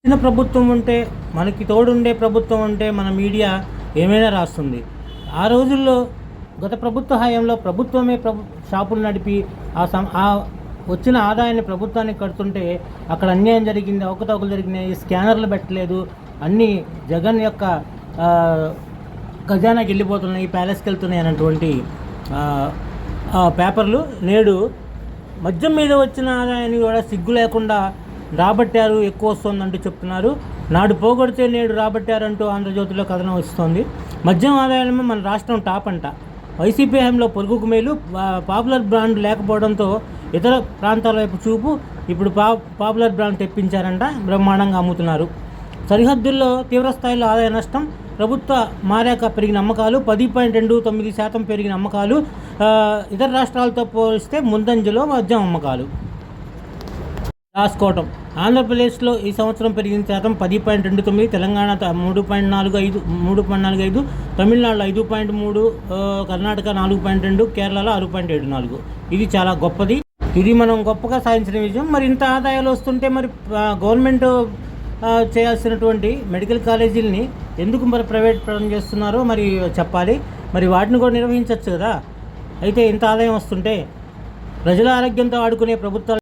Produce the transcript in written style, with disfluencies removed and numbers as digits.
చిన్న ప్రభుత్వం ఉంటే, మనకి తోడుండే ప్రభుత్వం ఉంటే మన మీడియా ఏమైనా రాస్తుంది. ఆ రోజుల్లో గత ప్రభుత్వ హయాంలో ప్రభుత్వమే షాపులు నడిపి ఆ వచ్చిన ఆదాయాన్ని ప్రభుత్వానికి కడుతుంటే అక్కడ అన్యాయం జరిగింది, అవకతవకలు జరిగినాయి, స్కానర్లు పెట్టలేదు, అన్నీ జగన్ యొక్క ఖజానాకి వెళ్ళిపోతున్నాయి, ప్యాలెస్కి వెళ్తున్నాయి అన్నటువంటి పేపర్లు నేడు మద్యం మీద వచ్చిన ఆదాయాన్ని కూడా సిగ్గు లేకుండా రాబట్టారు, ఎక్కువ వస్తుందంటూ చెప్తున్నారు. నాడు పోగొడితే నేడు రాబట్టారంటూ ఆంధ్రజ్యోతిలో కథనం వస్తుంది. మద్యం ఆదాయంలో మన రాష్ట్రం టాప్ అంట. వైసీపీ హయాంలో పొరుగుకు మేలు, పాపులర్ బ్రాండ్ లేకపోవడంతో ఇతర ప్రాంతాల వైపు చూపు, ఇప్పుడు పాపులర్ బ్రాండ్ తెప్పించారంట, బ్రహ్మాండంగా అమ్ముతున్నారు. సరిహద్దుల్లో తీవ్రస్థాయిలో ఆదాయ నష్టం, ప్రభుత్వ మారాక పెరిగిన అమ్మకాలు 10.29% పెరిగిన అమ్మకాలు, ఇతర రాష్ట్రాలతో పోలిస్తే ముందంజలో మద్యం అమ్మకాలు. రాసుకోవటం, ఆంధ్రప్రదేశ్లో ఈ సంవత్సరం పెరిగిన శాతం 10.29, తెలంగాణ 3.45, తమిళనాడులో 5.3, కర్ణాటక 4.2, కేరళలో 6.74. ఇది చాలా గొప్పది. ఇది మనం గొప్పగా సాధించిన విజయం. మరి ఇంత ఆదాయాలు వస్తుంటే మరి గవర్నమెంట్ చేయాల్సినటువంటి మెడికల్ కాలేజీలని ఎందుకు మరి ప్రైవేట్ పరం చేస్తున్నారో మరి చెప్పాలి. మరి వాటిని కూడా నిర్వహించవచ్చు కదా. అయితే ఇంత ఆదాయం వస్తుంటే ప్రజల ఆరోగ్యంతో ఆడుకునే ప్రభుత్వాలు